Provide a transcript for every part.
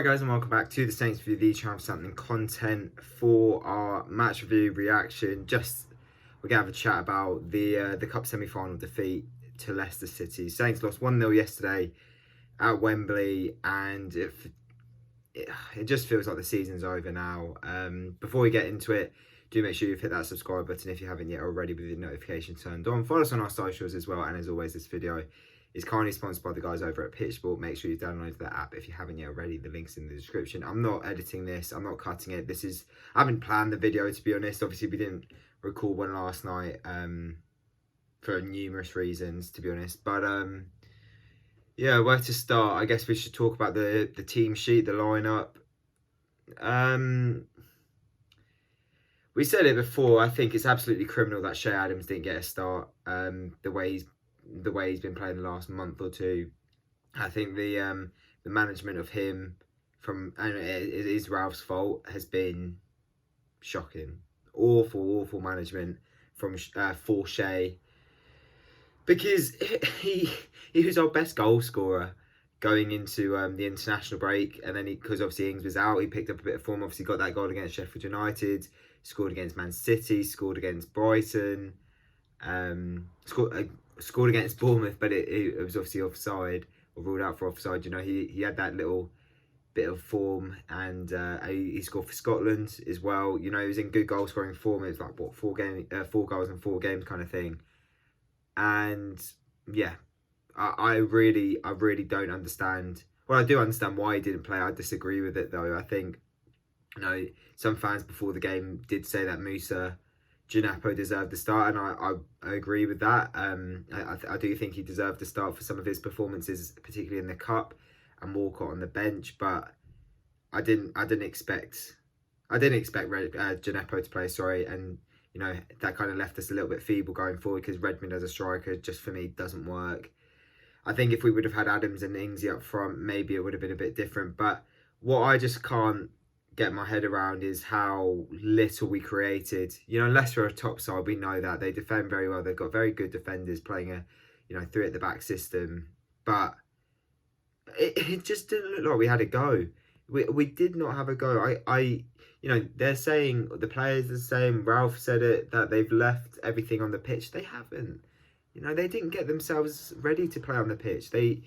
guys, and welcome back to the Saints Review, the channel for something content for our match review reaction. We're gonna have a chat about the cup semi-final defeat to Leicester City. Saints lost 1-0 yesterday at Wembley, and it just feels like the season's over now. Before we get into it, do make sure you've hit that subscribe button if you haven't yet already, with the notification turned on. Follow us on our socials as well, and as always, this video is kindly sponsored by the guys over at Pitchball. Make sure you download that app if you haven't yet already. The link's in the description. I'm not editing this. I'm not cutting it. I haven't planned the video, to be honest. Obviously, we didn't record one last night for numerous reasons, to be honest. But yeah, where to start? I guess we should talk about the team sheet, the lineup. We said it before. I think it's absolutely criminal that Shea Adams didn't get a start. The way he's been playing the last month or two. I think the management of him and it is Ralph's fault, has been shocking. Awful management for Shea, because he was our best goal scorer going into the international break, and then because obviously Ings was out, he picked up a bit of form. Obviously got that goal against Sheffield United, scored against Man City, scored against Brighton, scored against Bournemouth, but it was obviously offside, or ruled out for offside. You know, he had that little bit of form, and he scored for Scotland as well. You know, he was in good goal scoring form. It was like, what, 4 goals in 4 games kind of thing. And yeah, I really don't understand. Well, I do understand why he didn't play. I disagree with it though. I think, you know, some fans before the game did say that Musa Djenepo deserved the start, and I agree with that. I do think he deserved the start for some of his performances, particularly in the cup, and Walcott on the bench. But I didn't expect Djenepo to play. Sorry, and you know that kind of left us a little bit feeble going forward, because Redmond as a striker just for me doesn't work. I think if we would have had Adams and Ingsy up front, maybe it would have been a bit different. But what I just can't get my head around is how little we created. You know, Leicester are a top side. We know that. They defend very well. They've got very good defenders playing a, you know, 3 at the back system. But it just didn't look like we had a go. We did not have a go. You know, they're saying, the players are saying, Ralph said it, that they've left everything on the pitch. They haven't. You know, they didn't get themselves ready to play on the pitch. They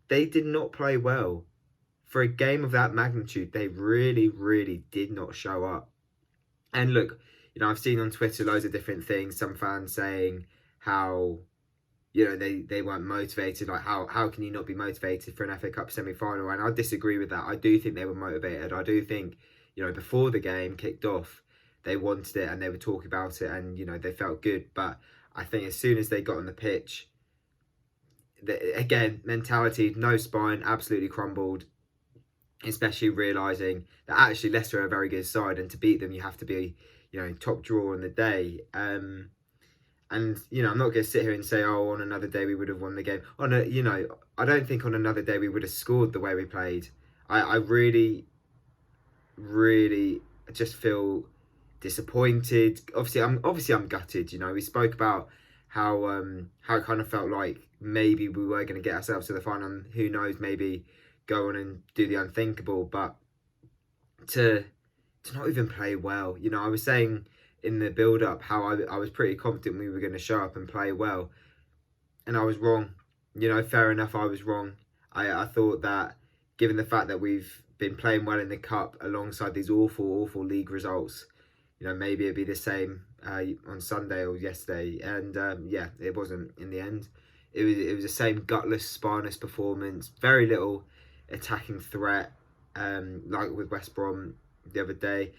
did not play well. For a game of that magnitude, they really did not show up. And look, you know, I've seen on Twitter loads of different things. Some fans saying how, you know, they weren't motivated. Like, how can you not be motivated for an FA Cup semi-final? And I disagree with that. I do think they were motivated. I do think, you know, before the game kicked off, they wanted it and they were talking about it, and, you know, they felt good. But I think as soon as they got on the pitch, again, mentality, no spine, absolutely crumbled. Especially realising that actually Leicester are a very good side, and to beat them you have to be, you know, top drawer on the day. And, you know, I'm not going to sit here and say, oh, on another day we would have won the game. You know, I don't think on another day we would have scored the way we played. I really just feel disappointed. Obviously I'm gutted. You know, we spoke about how it kind of felt like maybe we were going to get ourselves to the final, and who knows, maybe go on and do the unthinkable. But to not even play well, you know, I was saying in the build-up how I was pretty confident we were going to show up and play well, and I was wrong. You know, fair enough, I was wrong. I thought that, given the fact that we've been playing well in the cup alongside these awful league results, you know, maybe it'd be the same on Sunday or yesterday. And yeah, it wasn't in the end. It was the same gutless, spineless performance. Very little attacking threat, like with West Brom the other day.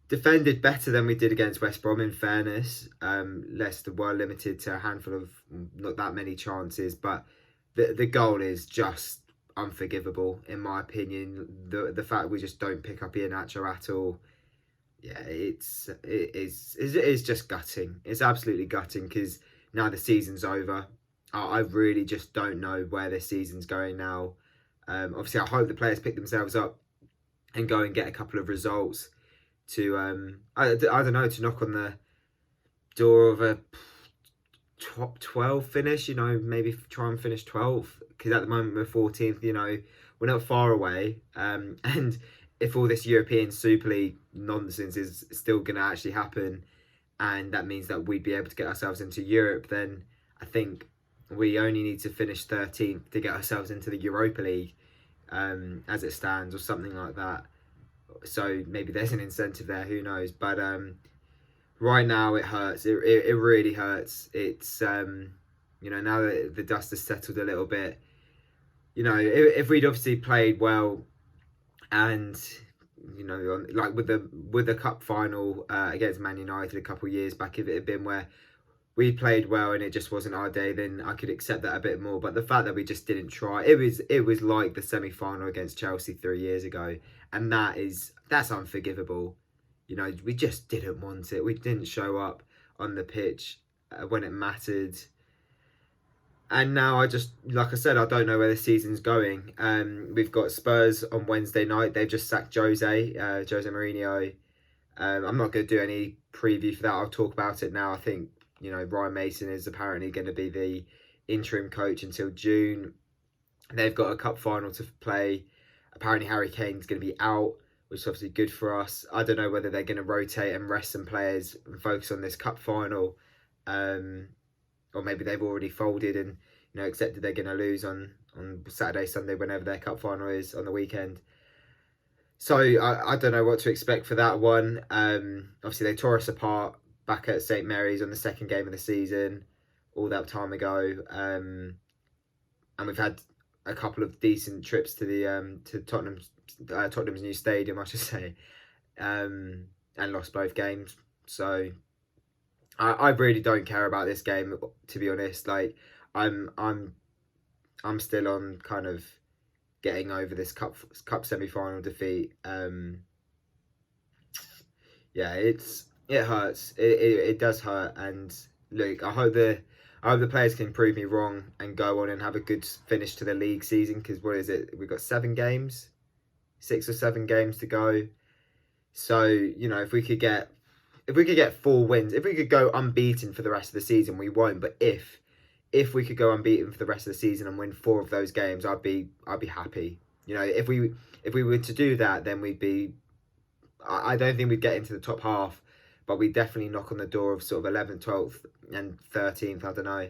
Defended better than we did against West Brom, in fairness. Leicester were limited to a handful of not that many chances, but the goal is just unforgivable in my opinion. The fact we just don't pick up Iheanacho at all, yeah, it is just gutting. It's absolutely gutting, because now the season's over. I really just don't know where this season's going now. Obviously, I hope the players pick themselves up and go and get a couple of results to, I don't know, to knock on the door of a top 12 finish, maybe try and finish 12th, because at the moment we're 14th, we're not far away. And if all this European Super League nonsense is still going to actually happen, and that means that we'd be able to get ourselves into Europe, then I think we only need to finish 13th to get ourselves into the Europa League, as it stands, or something like that. So maybe there's an incentive there, who knows. But right now it hurts. It really hurts. It's now that the dust has settled a little bit, if we'd obviously played well, and like with the cup final against Man United a couple of years back, if it had been where we played well and it just wasn't our day, then I could accept that a bit more. But the fact that we just didn't try, it was like the semi-final against Chelsea 3 years ago, and that's unforgivable. We just didn't want it. We didn't show up on the pitch when it mattered. And now like I said, I don't know where the season's going. We've got Spurs on Wednesday night. They've just sacked Jose Mourinho. I'm not going to do any preview for that. I'll talk about it now. I think, Ryan Mason is apparently going to be the interim coach until June. They've got a cup final to play. Apparently Harry Kane's going to be out, which is obviously good for us. I don't know whether they're going to rotate and rest some players and focus on this cup final. Or maybe they've already folded and accepted they're going to lose on Saturday, Sunday, whenever their cup final is on the weekend. So I don't know what to expect for that one. Obviously, they tore us apart back at St Mary's on the second game of the season, all that time ago. And we've had a couple of decent trips to the to Tottenham's new stadium, I should say, and lost both games. So I really don't care about this game, to be honest. Like I'm still on kind of getting over this cup semi-final defeat. It hurts. It does hurt. And look, I hope the players can prove me wrong and go on and have a good finish to the league season. Because what is it? We've got 6 or 7 games to go. So if we could get 4 wins, if we could go unbeaten for the rest of the season, we won't. But if we could go unbeaten for the rest of the season and win 4 of those games, I'd be happy. If we were to do that, then we'd be. I don't think we'd get into the top half, but we'd definitely knock on the door of sort of 11th, 12th, and 13th. I don't know,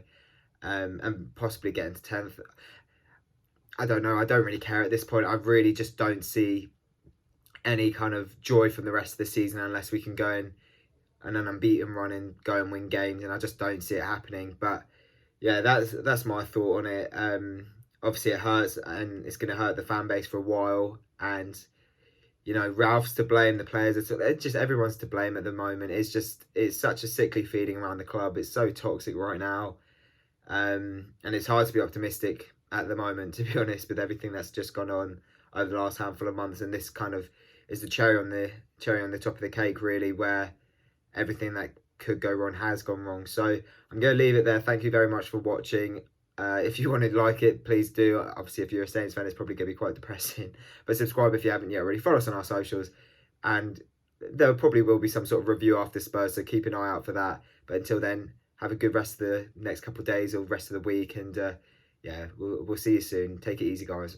and possibly get into 10th. I don't know. I don't really care at this point. I really just don't see any kind of joy from the rest of the season unless we can go in and an unbeaten run and go and win games, and I just don't see it happening. But yeah, that's my thought on it. Obviously it hurts, and it's going to hurt the fan base for a while, and Ralph's to blame, the players it's just everyone's to blame at the moment. It's such a sickly feeling around the club. It's so toxic right now, and it's hard to be optimistic at the moment, to be honest, with everything that's just gone on over the last handful of months. And this kind of is the cherry on the top of the cake, really, where everything that could go wrong has gone wrong. So I'm going to leave it there. Thank you very much for watching. If you want to like it, please do. Obviously, if you're a Saints fan, it's probably going to be quite depressing. But subscribe if you haven't yet already. Follow us on our socials. And there probably will be some sort of review after Spurs, so keep an eye out for that. But until then, have a good rest of the next couple of days or rest of the week. And we'll see you soon. Take it easy, guys.